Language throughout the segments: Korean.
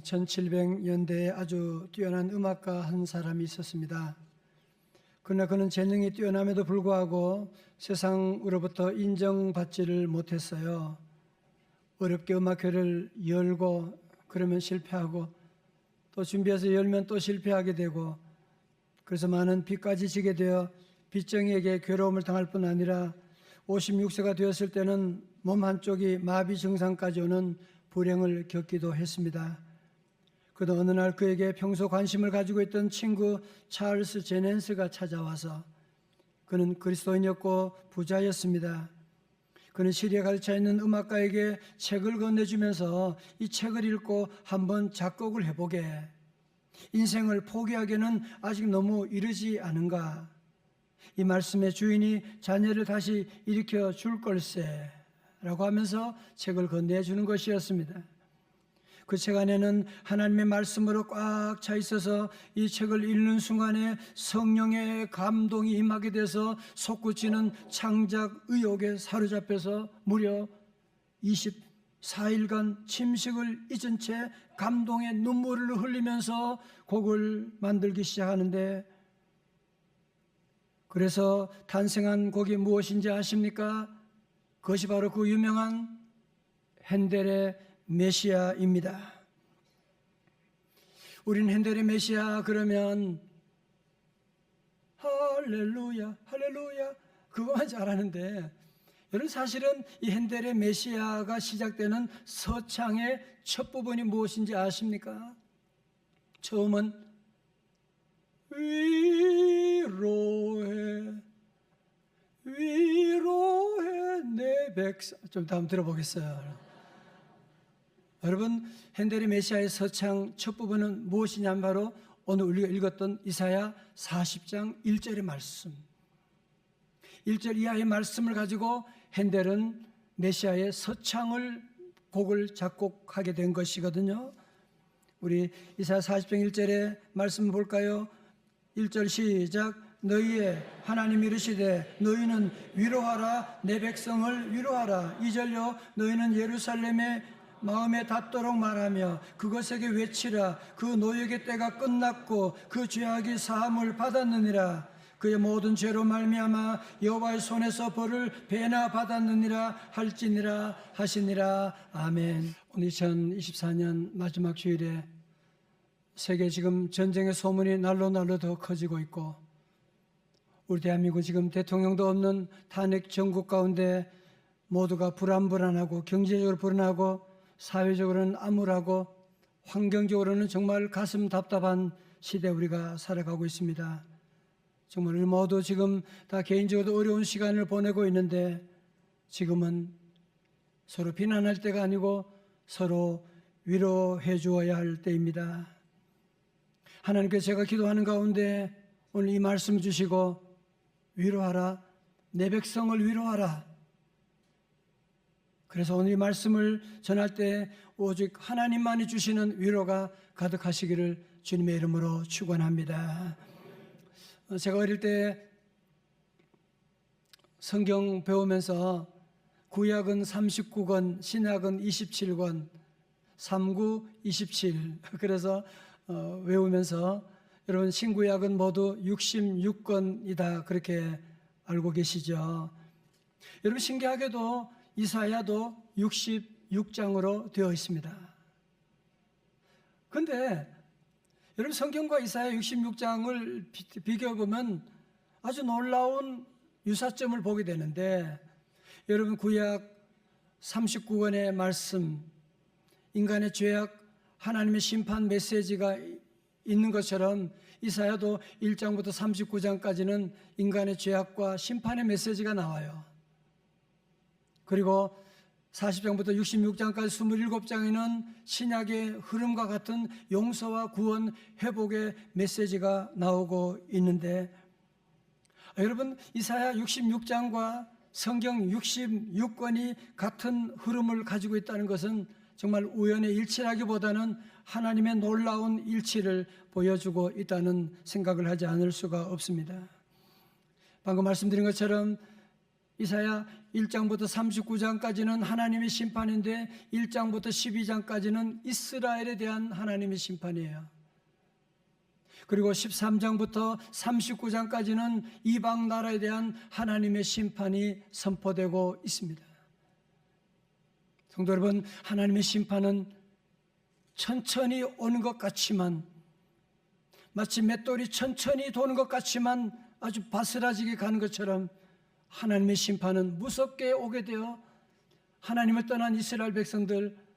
1700년대에 아주 뛰어난 음악가 한 사람이 있었습니다. 그러나 그는 재능이 뛰어남에도 불구하고 세상으로부터 인정받지를 못했어요. 어렵게 음악회를 열고 그러면 실패하고 또 준비해서 열면 또 실패하게 되고, 그래서 많은 빚까지 지게 되어 빚쟁이에게 괴로움을 당할 뿐 아니라 56세가 되었을 때는 몸 한쪽이 마비 증상까지 오는 불행을 겪기도 했습니다. 그러다 어느 날 그에게 평소 관심을 가지고 있던 친구 찰스 제넨스가 찾아와서, 그는 그리스도인이었고 부자였습니다. 그는 시리에 갇혀 있는 음악가에게 책을 건네주면서 이 책을 읽고 한번 작곡을 해보게, 인생을 포기하기에는 아직 너무 이르지 않은가, 이 말씀의 주인이 자녀를 다시 일으켜 줄 걸세 라고 하면서 책을 건네주는 것이었습니다. 그 책 안에는 하나님의 말씀으로 꽉 차 있어서 이 책을 읽는 순간에 성령의 감동이 임하게 돼서 솟구치는 창작 의욕에 사로잡혀서 무려 24일간 침식을 잊은 채 감동의 눈물을 흘리면서 곡을 만들기 시작하는데, 그래서 탄생한 곡이 무엇인지 아십니까? 그것이 바로 그 유명한 핸델의 메시아입니다. 우린 핸델의 메시아 그러면 할렐루야 할렐루야 그거만 잘하는데, 여러분 사실은 이 핸델의 메시아가 시작되는 서창의 첫 부분이 무엇인지 아십니까? 처음은 위로해 내 백성, 좀 다음 들어보겠어요. 여러분, 핸델의 메시아의 서창 첫 부분은 무엇이냐면 바로 오늘 우리가 읽었던 이사야 40장 1절의 말씀, 1절 이하의 말씀을 가지고 핸델은 메시아의 서창을 곡을 작곡하게 된 것이거든요. 우리 이사야 40장 1절의 말씀 볼까요? 1절 시작. 너희의 하나님 이르시되 너희는 위로하라 내 백성을 위로하라. 2절요. 너희는 예루살렘의 마음에 닿도록 말하며 그것에게 외치라. 그 노역의 때가 끝났고 그 죄악이 사함을 받았느니라. 그의 모든 죄로 말미암아 여호와의 손에서 벌을 배나 받았느니라 할지니라 하시니라. 아멘. 오늘 2024년 마지막 주일에 세계 지금 전쟁의 소문이 날로 더 커지고 있고, 우리 대한민국 지금 대통령도 없는 탄핵 정국 가운데 모두가 불안하고 경제적으로 불안하고 사회적으로는 암울하고 환경적으로는 정말 가슴 답답한 시대에 우리가 살아가고 있습니다. 정말 우리 모두 지금 다 개인적으로 어려운 시간을 보내고 있는데, 지금은 서로 비난할 때가 아니고 서로 위로해 주어야 할 때입니다. 하나님께 제가 기도하는 가운데 오늘 이 말씀 주시고 위로하라 내 백성을 위로하라. 그래서 오늘 이 말씀을 전할 때 오직 하나님만이 주시는 위로가 가득하시기를 주님의 이름으로 축원합니다. 제가 어릴 때 성경 배우면서 구약은 39권, 신약은 27권, 39, 27 그래서 외우면서 여러분 신구약은 모두 66권이다 그렇게 알고 계시죠? 여러분 신기하게도 이사야도 66장으로 되어 있습니다. 그런데 여러분 성경과 이사야 66장을 비교해보면 아주 놀라운 유사점을 보게 되는데, 여러분 구약 39권의 말씀, 인간의 죄악, 하나님의 심판 메시지가 있는 것처럼 이사야도 1장부터 39장까지는 인간의 죄악과 심판의 메시지가 나와요. 그리고 40장부터 66장까지 27장에는 신약의 흐름과 같은 용서와 구원, 회복의 메시지가 나오고 있는데, 여러분 이사야 66장과 성경 66권이 같은 흐름을 가지고 있다는 것은 정말 우연의 일치라기보다는 하나님의 놀라운 일치를 보여주고 있다는 생각을 하지 않을 수가 없습니다. 방금 말씀드린 것처럼 이사야 1장부터 39장까지는 하나님의 심판인데 1장부터 12장까지는 이스라엘에 대한 하나님의 심판이에요. 그리고 13장부터 39장까지는 이방 나라에 대한 하나님의 심판이 선포되고 있습니다. 성도 여러분, 하나님의 심판은 천천히 오는 것 같지만, 마치 맷돌이 천천히 도는 것 같지만 아주 바스라지게 가는 것처럼 하나님의 심판은 무섭게 오게 되어 하나님을 떠난 이스라엘 백성들,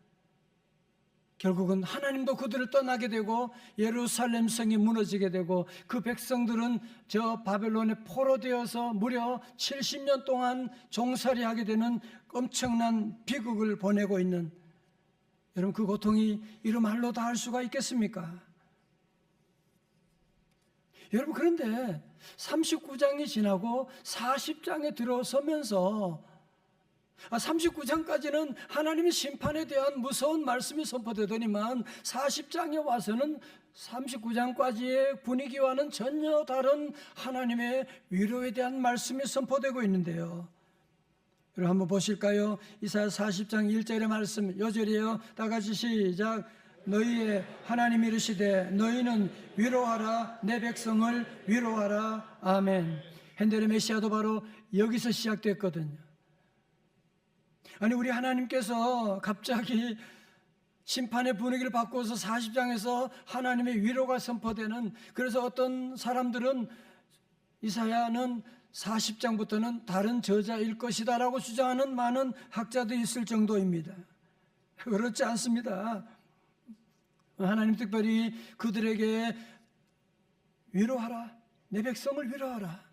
결국은 하나님도 그들을 떠나게 되고 예루살렘 성이 무너지게 되고 그 백성들은 저 바벨론에 포로되어서 무려 70년 동안 종살이하게 되는 엄청난 비극을 보내고 있는, 여러분, 그 고통이 이런 말로 다 할 수가 있겠습니까? 여러분, 그런데 39장이 지나고 40장에 들어서면서 39장까지는 하나님의 심판에 대한 무서운 말씀이 선포되더니만 40장에 와서는 39장까지의 분위기와는 전혀 다른 하나님의 위로에 대한 말씀이 선포되고 있는데요. 여러분, 한번 보실까요? 이사야 40장 1절의 말씀, 요절이에요. 다 같이 시작. 너희의 하나님이 이르시되 너희는 위로하라, 내 백성을 위로하라. 아멘. 핸델의 메시아도 바로 여기서 시작됐거든요. 아니, 우리 하나님께서 갑자기 심판의 분위기를 바꿔서 40장에서 하나님의 위로가 선포되는, 그래서 어떤 사람들은 이사야는 40장부터는 다른 저자일 것이다 라고 주장하는 많은 학자들이 있을 정도입니다. 그렇지 않습니다. 하나님 특별히 그들에게 위로하라, 내 백성을 위로하라.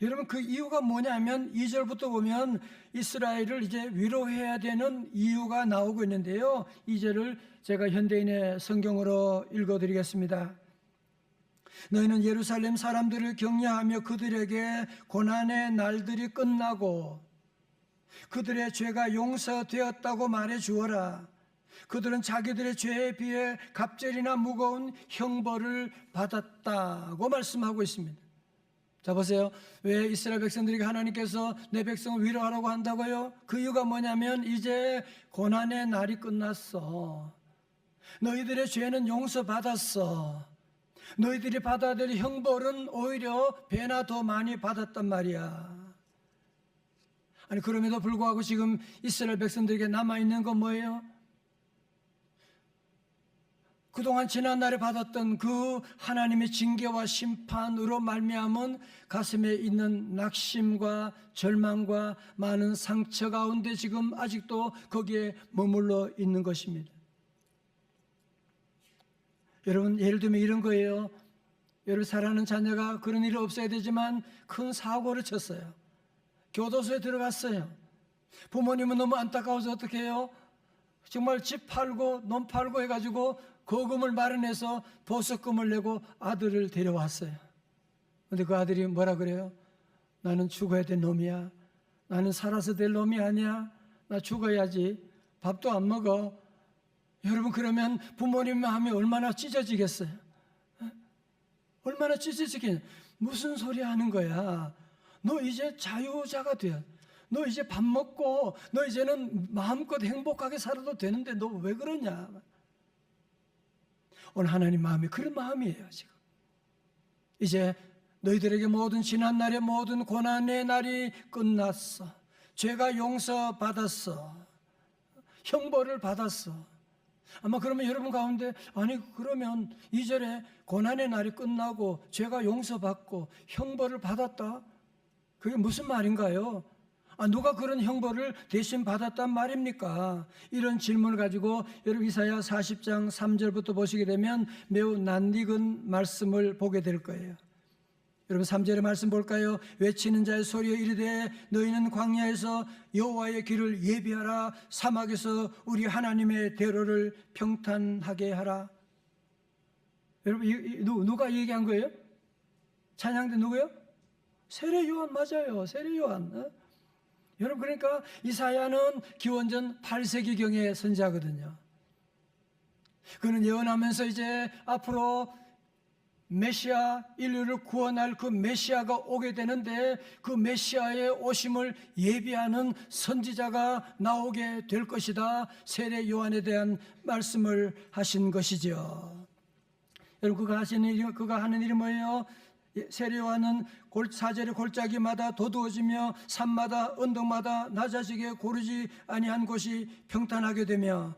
여러분, 그 이유가 뭐냐면 2절부터 보면 이스라엘을 이제 위로해야 되는 이유가 나오고 있는데요. 2절을 제가 현대인의 성경으로 읽어드리겠습니다. 너희는 예루살렘 사람들을 격려하며 그들에게 고난의 날들이 끝나고 그들의 죄가 용서되었다고 말해 주어라. 그들은 자기들의 죄에 비해 갑절이나 무거운 형벌을 받았다고 말씀하고 있습니다. 자, 보세요. 왜 이스라엘 백성들에게 하나님께서 내 백성을 위로하라고 한다고요? 그 이유가 뭐냐면 이제 고난의 날이 끝났어. 너희들의 죄는 용서받았어. 너희들이 받아야 될 형벌은 오히려 배나 더 많이 받았단 말이야. 아니, 그럼에도 불구하고 지금 이스라엘 백성들에게 남아있는 건 뭐예요? 그동안 지난날에 받았던 그 하나님의 징계와 심판으로 말미암은 가슴에 있는 낙심과 절망과 많은 상처 가운데 지금 아직도 거기에 머물러 있는 것입니다. 여러분, 예를 들면 이런 거예요. 여러분, 사랑하는 자녀가 그런 일이 없어야 되지만 큰 사고를 쳤어요. 교도소에 들어갔어요. 부모님은 너무 안타까워서 어떻게 해요? 정말 집 팔고 논 팔고 해가지고 거금을 마련해서 보석금을 내고 아들을 데려왔어요. 그런데 그 아들이 뭐라 그래요? 나는 죽어야 될 놈이야. 나는 살아서 될 놈이 아니야. 나 죽어야지. 밥도 안 먹어. 여러분, 그러면 부모님 마음이 얼마나 찢어지겠어요? 얼마나 찢어지겠어요? 무슨 소리 하는 거야? 너 이제 자유자가 돼. 너 이제 밥 먹고 너 이제는 마음껏 행복하게 살아도 되는데 너 왜 그러냐? 오늘 하나님 마음이 그런 마음이에요. 지금 이제 너희들에게 모든 지난날의 모든 고난의 날이 끝났어. 죄가 용서받았어. 형벌을 받았어. 아마 그러면 여러분 가운데, 아니 그러면 2절에 고난의 날이 끝나고 죄가 용서받고 형벌을 받았다? 그게 무슨 말인가요? 누가 그런 형벌을 대신 받았단 말입니까? 이런 질문을 가지고 여러분 이사야 40장 3절부터 보시게 되면 매우 낯익은 말씀을 보게 될 거예요. 여러분 3절의 말씀 볼까요? 외치는 자의 소리에 이르되 너희는 광야에서 여호와의 길을 예비하라. 사막에서 우리 하나님의 대로를 평탄하게 하라. 여러분 누가 얘기한 거예요? 찬양대 누구요? 세례 요한 맞아요. 세례 요한. 여러분, 그러니까 이사야는 기원전 8세기경의 선지자거든요. 그는 예언하면서 이제 앞으로 메시아, 인류를 구원할 그 메시아가 오게 되는데 그 메시아의 오심을 예비하는 선지자가 나오게 될 것이다. 세례 요한에 대한 말씀을 하신 것이죠. 여러분, 그가 하는 일이 뭐예요? 세례 요한은 4절의 골짜기마다 도두어지며 산마다 언덕마다 낮아지게 고르지 아니한 곳이 평탄하게 되며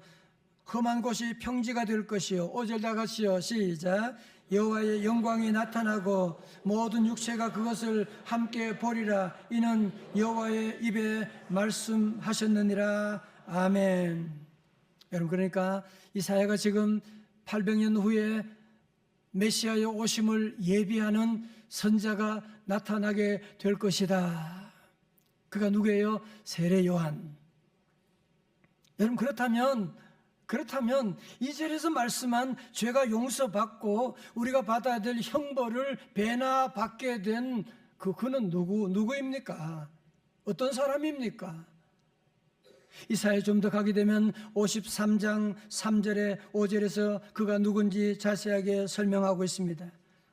험한 곳이 평지가 될 것이요. 5절 다 같이요. 시작. 여호와의 영광이 나타나고 모든 육체가 그것을 함께 보리라. 이는 여호와의 입에 말씀하셨느니라. 아멘. 여러분, 그러니까 이사야가 지금 800년 후에 메시아의 오심을 예비하는 선자가 나타나게 될 것이다. 그가 누구예요? 세례 요한. 여러분, 그렇다면 2절에서 말씀한 죄가 용서받고 우리가 받아야 될 형벌을 배나 받게 된 그는 누구입니까? 어떤 사람입니까? 이사야에 좀 더 가게 되면 53장 3절에 5절에서 그가 누군지 자세하게 설명하고 있습니다.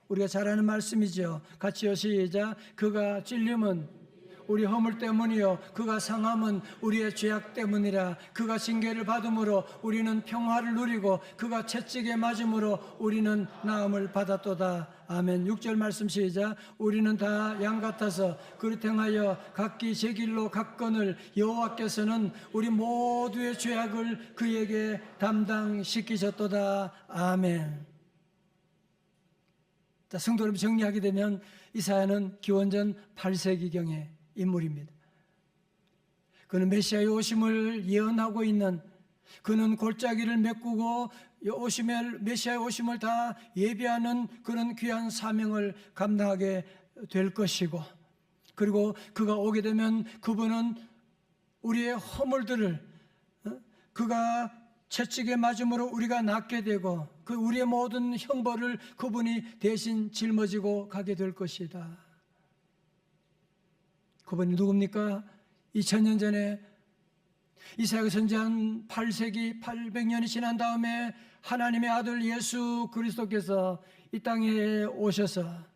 우리가 잘 아는 말씀이죠. 같이요. 시작. 그가 찔림은 우리 허물 때문이요 그가 상함은 우리의 죄악 때문이라. 그가 징계를 받음으로 우리는 평화를 누리고 그가 채찍에 맞음으로 우리는 나음을 받았도다. 아멘. 6절 말씀 시작. 우리는 다 양 같아서 그릇 행하여 각기 제 길로 갔거늘 여호와께서는 우리 모두의 죄악을 그에게 담당시키셨도다. 아멘. 자, 성도 여러분, 정리하게 되면 이사야는 기원전 8세기경의 인물입니다. 그는 메시아의 오심을 예언하고 있는, 그는 골짜기를 메꾸고 메시아의 오심을 다 예비하는 그런 귀한 사명을 감당하게 될 것이고, 그리고 그가 오게 되면 그분은 우리의 허물들을 그가 채찍에 맞음으로 우리가 낫게 되고 그 우리의 모든 형벌을 그분이 대신 짊어지고 가게 될 것이다. 그분이 누굽니까? 2000년 전에 이사야가 선지한 8세기 800년이 지난 다음에 하나님의 아들 예수 그리스도께서 이 땅에 오셔서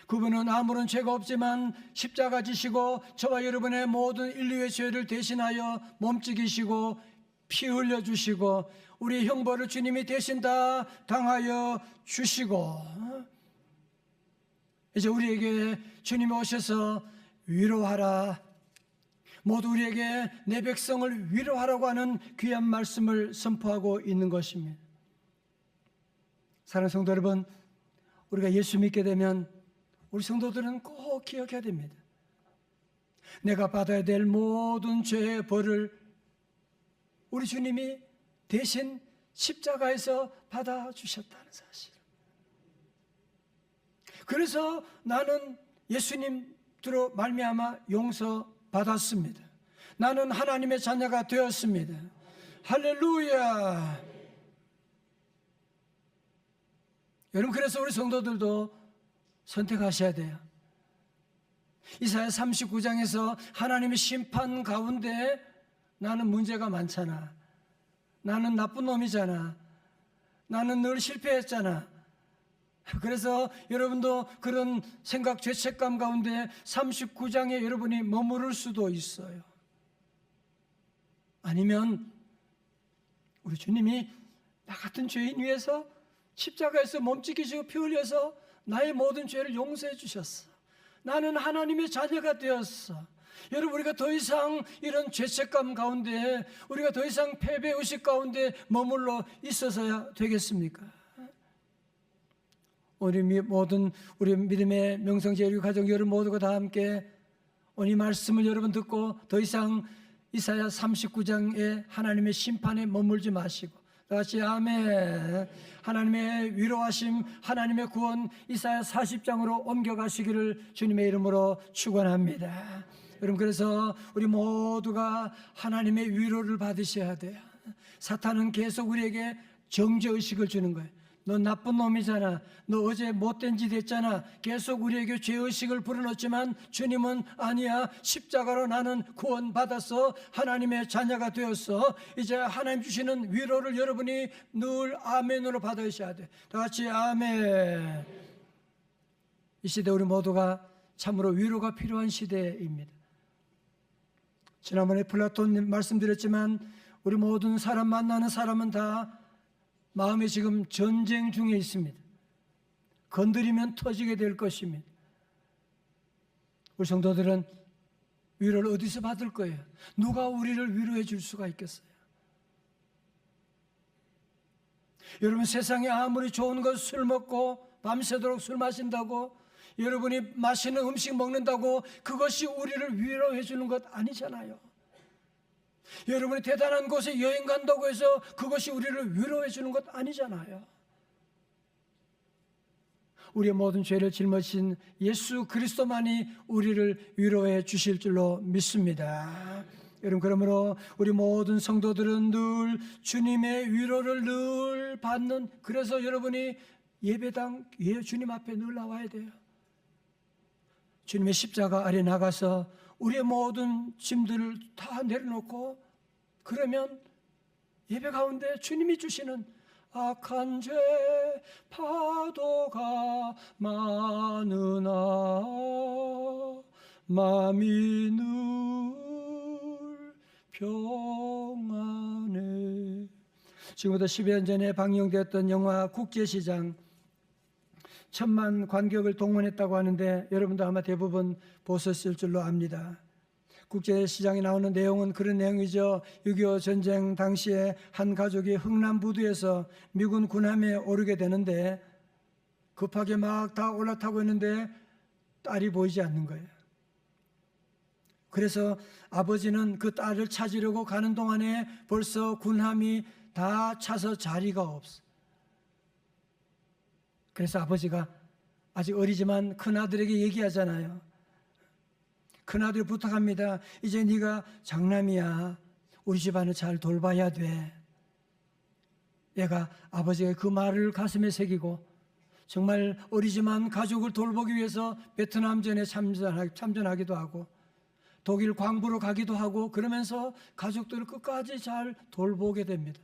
그분은 아무런 죄가 없지만 십자가 지시고 저와 여러분의 모든 인류의 죄를 대신하여 몸찍이시고 피 흘려주시고 우리의 형벌을 주님이 대신 다 당하여 주시고 이제 우리에게 주님이 오셔서 위로하라, 모두 우리에게 내 백성을 위로하라고 하는 귀한 말씀을 선포하고 있는 것입니다. 사랑하는 성도 여러분, 우리가 예수 믿게 되면 우리 성도들은 꼭 기억해야 됩니다. 내가 받아야 될 모든 죄의 벌을 우리 주님이 대신 십자가에서 받아주셨다는 사실. 그래서 나는 예수님으로 말미암아 용서받았습니다. 나는 하나님의 자녀가 되었습니다. 할렐루야. 여러분, 그래서 우리 성도들도 선택하셔야 돼요. 이사야 39장에서 하나님의 심판 가운데 나는 문제가 많잖아, 나는 나쁜 놈이잖아, 나는 늘 실패했잖아. 그래서 여러분도 그런 생각, 죄책감 가운데 39장에 여러분이 머무를 수도 있어요. 아니면 우리 주님이 나 같은 죄인 위해서 십자가에서 몸찍이시고 피 흘려서 나의 모든 죄를 용서해 주셨어. 나는 하나님의 자녀가 되었어. 여러분, 우리가 더 이상 이런 죄책감 가운데, 우리가 더 이상 패배의식 가운데 머물러 있어서야 되겠습니까? 우리 모든 우리 믿음의 명성제일교 가족 여러분 모두가 다 함께 오늘 이 말씀을 여러분 듣고 더 이상 이사야 39장의 하나님의 심판에 머물지 마시고 다시 아멘. 하나님의 위로하심, 하나님의 구원 이사야 40장으로 옮겨가시기를 주님의 이름으로 축원합니다. 여러분, 그래서 우리 모두가 하나님의 위로를 받으셔야 돼요. 사탄은 계속 우리에게 정죄의식을 주는 거예요. 너 나쁜 놈이잖아. 너 어제 못된 짓 했잖아. 계속 우리에게 죄의식을 불어넣지만 주님은 아니야. 십자가로 나는 구원받았어. 하나님의 자녀가 되었어. 이제 하나님 주시는 위로를 여러분이 늘 아멘으로 받으셔야 돼. 다 같이 아멘. 이 시대 우리 모두가 참으로 위로가 필요한 시대입니다. 지난번에 플라톤 말씀드렸지만 우리 모든 사람 만나는 사람은 다 마음이 지금 전쟁 중에 있습니다. 건드리면 터지게 될 것입니다. 우리 성도들은 위로를 어디서 받을 거예요? 누가 우리를 위로해 줄 수가 있겠어요? 여러분, 세상에 아무리 좋은 것 술 먹고 밤새도록 술 마신다고, 여러분이 맛있는 음식 먹는다고 그것이 우리를 위로해 주는 것 아니잖아요. 여러분이 대단한 곳에 여행 간다고 해서 그것이 우리를 위로해 주는 것 아니잖아요. 우리의 모든 죄를 짊어진 예수 그리스도만이 우리를 위로해 주실 줄로 믿습니다. 여러분, 그러므로 우리 모든 성도들은 늘 주님의 위로를 늘 받는, 그래서 여러분이 예배당 주님 앞에 늘 나와야 돼요. 주님의 십자가 아래 나가서 우리의 모든 짐들을 다 내려놓고, 그러면 예배 가운데 주님이 주시는 악한 죄 파도가 많으나 마음이 늘 평안해. 지금부터 10여 년 전에 방영되었던 영화 국제시장, 1,000만 관객을 동원했다고 하는데 여러분도 아마 대부분 보셨을 줄로 압니다. 국제시장에 나오는 내용은 그런 내용이죠. 6.25 전쟁 당시에 한 가족이 흥남부두에서 미군 군함에 오르게 되는데 급하게 막 다 올라타고 있는데 딸이 보이지 않는 거예요. 그래서 아버지는 그 딸을 찾으려고 가는 동안에 벌써 군함이 다 차서 자리가 없어. 그래서 아버지가 아직 어리지만 큰아들에게 얘기하잖아요. 큰아들이 부탁합니다. 이제 네가 장남이야. 우리 집안을 잘 돌봐야 돼. 얘가 아버지가 그 말을 가슴에 새기고 정말 어리지만 가족을 돌보기 위해서 베트남전에 참전하기도 하고 독일 광부로 가기도 하고 그러면서 가족들을 끝까지 잘 돌보게 됩니다.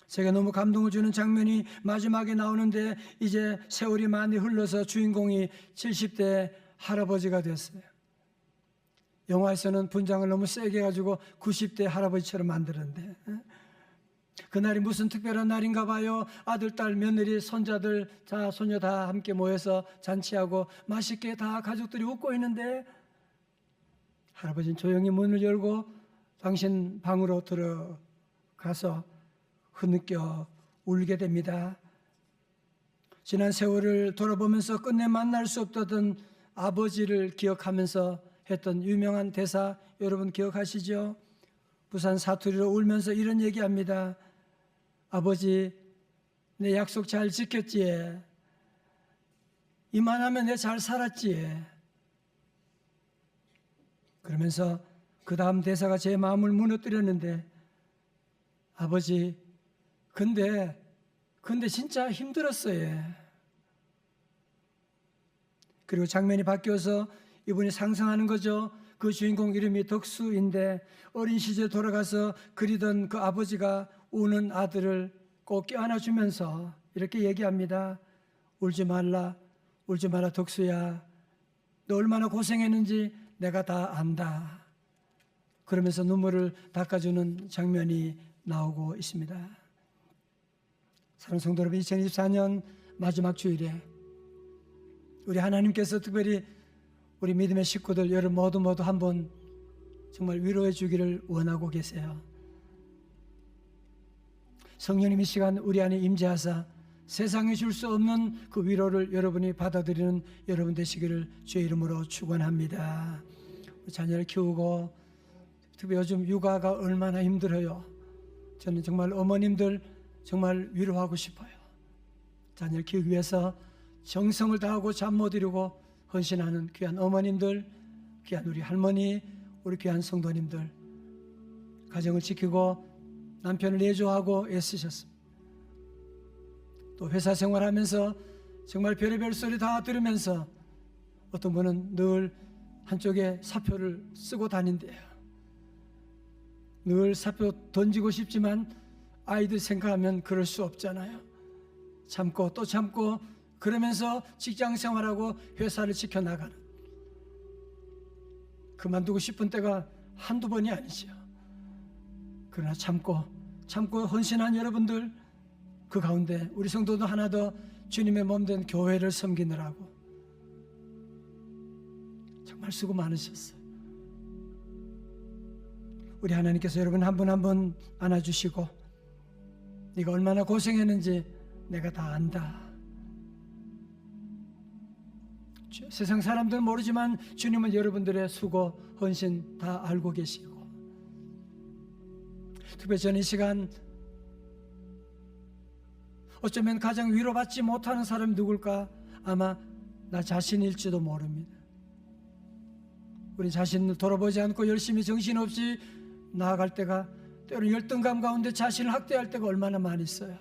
제가 너무 감동을 주는 장면이 마지막에 나오는데 이제 세월이 많이 흘러서 주인공이 70대 할아버지가 됐어요. 영화에서는 분장을 너무 세게 해가지고 90대 할아버지처럼 만들었는데 그날이 무슨 특별한 날인가 봐요. 아들, 딸, 며느리, 손자들 다 손녀 다 함께 모여서 잔치하고 맛있게 다 가족들이 웃고 있는데 할아버지는 조용히 문을 열고 당신 방으로 들어가서 흐느껴 울게 됩니다. 지난 세월을 돌아보면서 끝내 만날 수 없던 아버지를 기억하면서 했던 유명한 대사 여러분 기억하시죠? 부산 사투리로 울면서 이런 얘기합니다. 아버지, 내 약속 잘 지켰지? 이만하면 내 잘 살았지? 그러면서 그 다음 대사가 제 마음을 무너뜨렸는데 아버지, 근데 진짜 힘들었어요. 그리고 장면이 바뀌어서 이분이 상상하는 거죠. 그 주인공 이름이 덕수인데 어린 시절 돌아가서 그리던 그 아버지가 우는 아들을 꼭 껴안아주면서 이렇게 얘기합니다. 울지 말라, 울지 마라 덕수야. 너 얼마나 고생했는지 내가 다 안다. 그러면서 눈물을 닦아주는 장면이 나오고 있습니다. 사랑하는 성도 여러분, 2024년 마지막 주일에 우리 하나님께서 특별히 우리 믿음의 식구들 여러분 모두 한번 정말 위로해 주기를 원하고 계세요. 성령님 이 시간 우리 안에 임재하사 세상에 줄 수 없는 그 위로를 여러분이 받아들이는 여러분 되시기를 주의 이름으로 축원합니다. 자녀를 키우고 특히 요즘 육아가 얼마나 힘들어요. 저는 정말 어머님들 정말 위로하고 싶어요. 자녀를 키우기 위해서 정성을 다하고 잠 못 이루고 헌신하는 귀한 어머님들, 귀한 우리 할머니, 우리 귀한 성도님들, 가정을 지키고 남편을 내조하고 애쓰셨습니다. 또 회사 생활하면서 정말 별의별 소리 다 들으면서 어떤 분은 늘 한쪽에 사표를 쓰고 다닌대요. 늘 사표 던지고 싶지만 아이들 생각하면 그럴 수 없잖아요. 참고 또 참고 그러면서 직장 생활하고 회사를 지켜나가는, 그만두고 싶은 때가 한두 번이 아니죠. 그러나 참고 헌신한 여러분들, 그 가운데 우리 성도도 하나 더 주님의 몸된 교회를 섬기느라고 정말 수고 많으셨어요. 우리 하나님께서 여러분 한 분 한 분 안아주시고, 네가 얼마나 고생했는지 내가 다 안다. 세상 사람들은 모르지만 주님은 여러분들의 수고, 헌신 다 알고 계시고, 특별히 저는 이 시간 어쩌면 가장 위로받지 못하는 사람이 누굴까? 아마 나 자신일지도 모릅니다. 우리 자신을 돌아보지 않고 열심히 정신없이 나아갈 때가, 때로는 열등감 가운데 자신을 학대할 때가 얼마나 많이 있어요.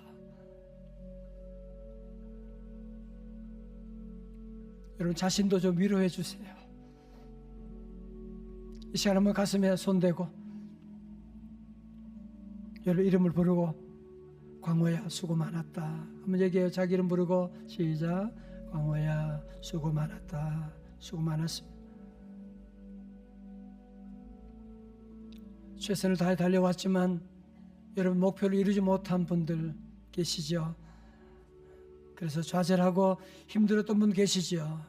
여러분 자신도 좀 위로해 주세요. 이 시간 한번 가슴에 손대고 여러분 이름을 부르고, 광호야 수고 많았다 한번 얘기해요. 자기 이름 부르고 시작. 광호야 수고 많았다. 수고 많았습니다. 최선을 다해 달려왔지만 여러분 목표를 이루지 못한 분들 계시죠. 그래서 좌절하고 힘들었던 분 계시죠.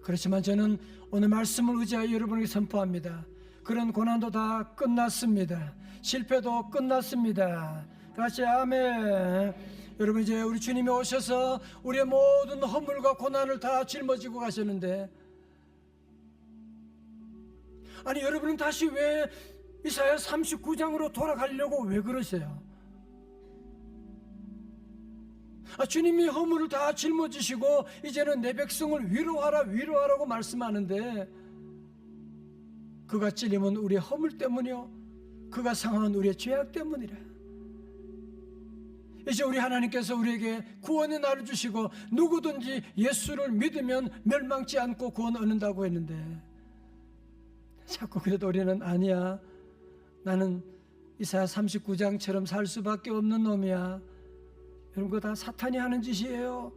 그렇지만 저는 오늘 말씀을 의지하여 여러분에게 선포합니다. 그런 고난도 다 끝났습니다. 실패도 끝났습니다. 다시 아멘. 여러분 이제 우리 주님이 오셔서 우리의 모든 허물과 고난을 다 짊어지고 가셨는데, 아니 여러분은 다시 왜 이사야 39장으로 돌아가려고 왜 그러세요? 주님이 허물을 다 짊어지시고 이제는 내 백성을 위로하라고 말씀하는데, 그가 찔림은 우리의 허물 때문이요 그가 상함은 우리의 죄악 때문이라. 이제 우리 하나님께서 우리에게 구원의 날을 주시고 누구든지 예수를 믿으면 멸망치 않고 구원 얻는다고 했는데, 자꾸 그래도 우리는 아니야, 나는 이사야 39장처럼 살 수밖에 없는 놈이야. 이런 거 다 사탄이 하는 짓이에요.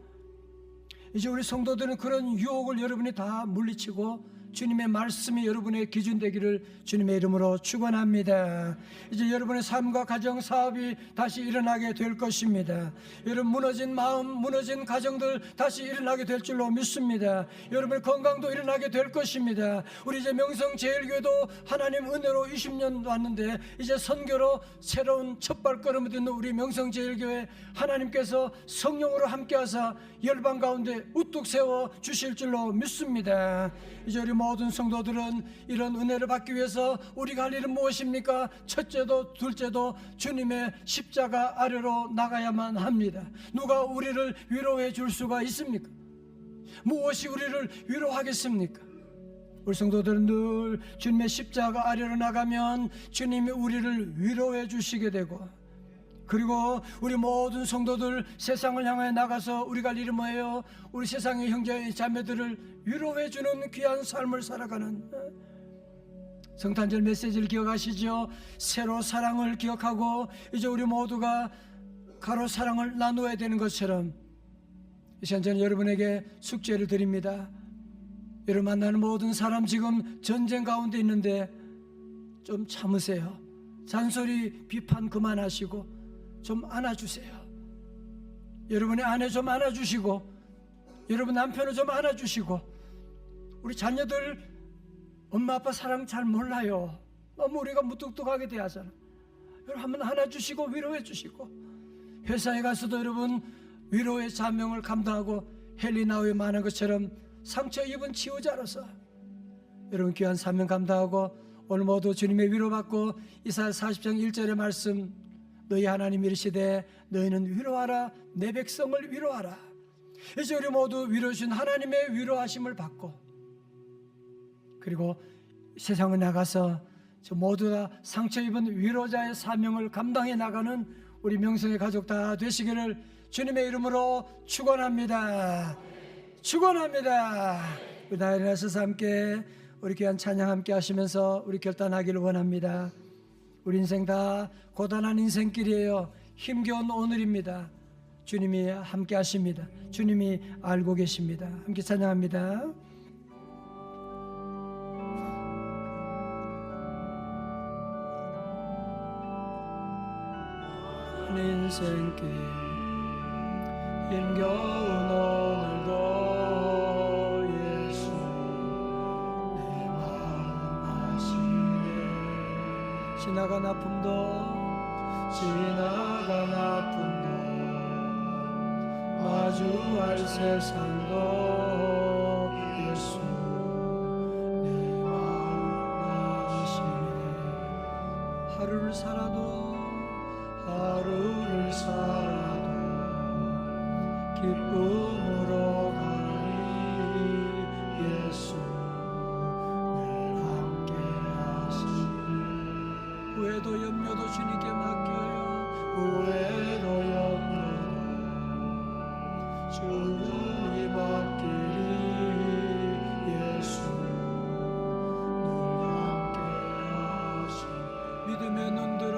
이제 우리 성도들은 그런 유혹을 여러분이 다 물리치고 주님의 말씀이 여러분의 기준 되기를 주님의 이름으로 축원합니다. 이제 여러분의 삶과 가정, 사업이 다시 일어나게 될 것입니다. 여러분 무너진 마음, 무너진 가정들 다시 일어나게 될 줄로 믿습니다. 여러분의 건강도 일어나게 될 것입니다. 우리 이제 명성제일교회도 하나님 은혜로 20년 왔는데 이제 선교로 새로운 첫 발걸음을 딛는 우리 명성제일교회, 하나님께서 성령으로 함께하사 열방 가운데 우뚝 세워 주실 줄로 믿습니다. 이제 우리 모든 성도들은 이런 은혜를 받기 위해서 우리가 할 일은 무엇입니까? 첫째도 둘째도 주님의 십자가 아래로 나가야만 합니다. 누가 우리를 위로해 줄 수가 있습니까? 무엇이 우리를 위로하겠습니까? 우리 성도들은 늘 주님의 십자가 아래로 나가면 주님이 우리를 위로해 주시게 되고, 그리고 우리 모든 성도들 세상을 향해 나가서 우리가 할 일은 뭐예요? 우리 세상의 형제 자매들을 위로해 주는 귀한 삶을 살아가는, 성탄절 메시지를 기억하시죠? 새로 사랑을 기억하고 이제 우리 모두가 가로 사랑을 나누어야 되는 것처럼, 이 시간 저는 여러분에게 숙제를 드립니다. 여러분 만나는 모든 사람 지금 전쟁 가운데 있는데 좀 참으세요. 잔소리 비판 그만하시고 좀 안아주세요. 여러분의 아내 좀 안아주시고, 여러분 남편을 좀 안아주시고, 우리 자녀들 엄마 아빠 사랑 잘 몰라요. 너무 우리가 무뚝뚝하게 대하잖아. 여러분 한번 안아주시고 위로해 주시고, 회사에 가서도 여러분 위로의 사명을 감당하고 헬리나우에 많은 것처럼 상처 입은 치유자로서 여러분 귀한 사명 감당하고 오늘 모두 주님의 위로받고 이사야 40장 1절의 말씀, 너희 하나님 이르시되 너희는 위로하라, 내 백성을 위로하라. 이제 우리 모두 위로 주신 하나님의 위로하심을 받고, 그리고 세상에 나가서 저 모두 다 상처 입은 위로자의 사명을 감당해 나가는 우리 명성의 가족 다 되시기를 주님의 이름으로 축원합니다. 축원합니다. 우리 다 일어나셔서 함께 우리 귀한 찬양 함께 하시면서 우리 결단하기를 원합니다. 우리 인생 다 고단한 인생길이에요. 힘겨운 오늘입니다. 주님이 함께 하십니다. 주님이 알고 계십니다. 함께 찬양합니다. 인생길 힘겨운 오늘도 예수 내 마음 아시네. 지나간 아픔도 마주할 세상도 예수 내 마음 아시네. 하루를 살아도 기쁨으로 가리 예수 늘 함께 하시네. 후회도 염려도 주님께 맡겨요. 후회도 염려도 주님이 맡기리 예수 늘 함께 하시네. 믿음의 눈 들어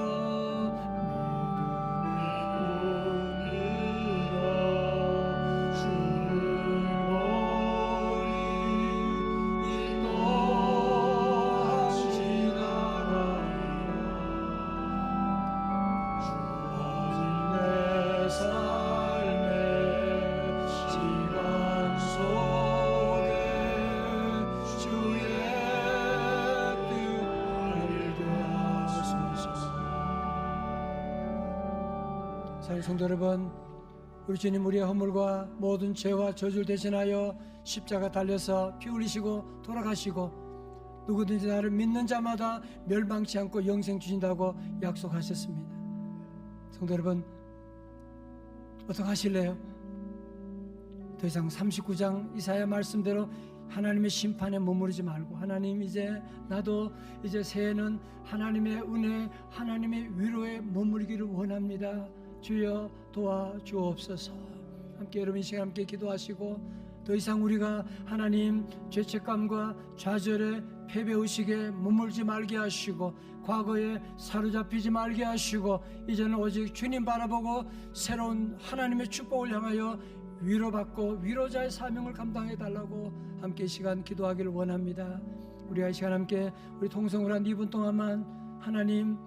사랑하는 성도 여러분, 우리 주님 우리의 허물과 모든 죄와 저주를 대신하여 십자가 달려서 피 흘리시고 돌아가시고 누구든지 나를 믿는 자마다 멸망치 않고 영생 주신다고 약속하셨습니다. 성도 여러분, 어떻게 하실래요? 더 이상 39장 이사야 말씀대로 하나님의 심판에 머무르지 말고, 하나님 이제 나도 이제 새해는 하나님의 은혜, 하나님의 위로에 머무르기를 원합니다. 주여 도와주옵소서. 함께 여러분 이 시간 함께 기도하시고, 더 이상 우리가 하나님 죄책감과 좌절에 패배의식에 머물지 말게 하시고, 과거에 사로잡히지 말게 하시고, 이제는 오직 주님 바라보고 새로운 하나님의 축복을 향하여 위로받고 위로자의 사명을 감당해 달라고 함께 이 시간 기도하기를 원합니다. 우리가 이 시간 함께 우리 통성을 한 2분 동안만, 하나님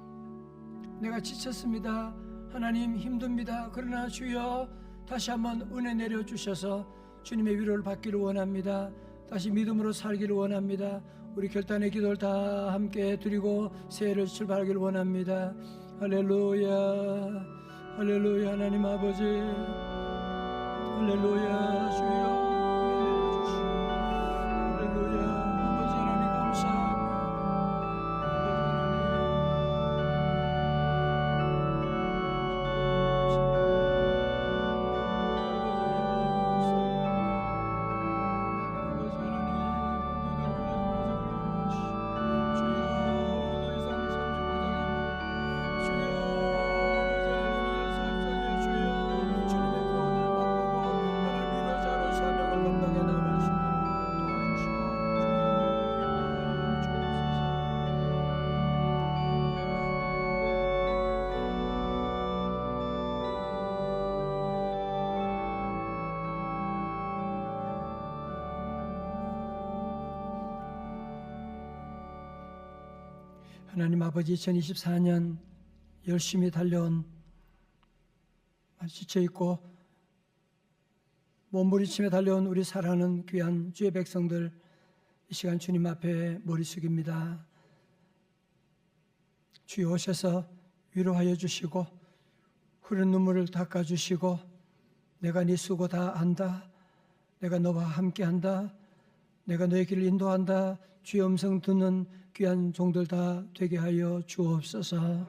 내가 지쳤습니다, 하나님 힘듭니다, 그러나 주여 다시 한번 은혜 내려주셔서 주님의 위로를 받기를 원합니다. 다시 믿음으로 살기를 원합니다. 우리 결단의 기도를 다 함께 드리고 새해를 출발하기를 원합니다. 할렐루야, 할렐루야. 하나님 아버지, 할렐루야. 주여 하나님 아버지, 2024년 열심히 달려온, 지쳐있고 몸부림치며 달려온 우리 사랑하는 귀한 주의 백성들, 이 시간 주님 앞에 머리 숙입니다. 주여 오셔서 위로하여 주시고 흐른 눈물을 닦아주시고, 내가 네 수고 다 안다, 내가 너와 함께한다, 내가 너의 길을 인도한다, 주의 음성 듣는 귀한 종들 다 되게 하여 주옵소서.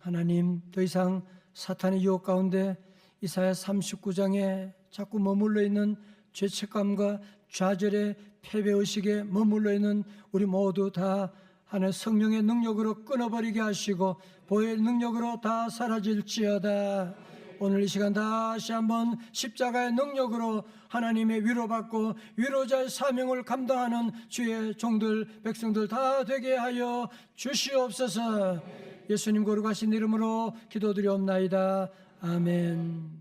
하나님, 더 이상 사탄의 유혹 가운데 이사야 39장에 자꾸 머물러 있는 죄책감과 좌절의 패배의식에 머물러 있는 우리 모두 다 하나님 성령의 능력으로 끊어버리게 하시고 보혈 능력으로 다 사라질지어다. 오늘 이 시간 다시 한번 십자가의 능력으로 하나님의 위로받고 위로자의 사명을 감당하는 주의 종들 백성들 다 되게 하여 주시옵소서. 예수님 거룩하신 이름으로 기도드리옵나이다. 아멘.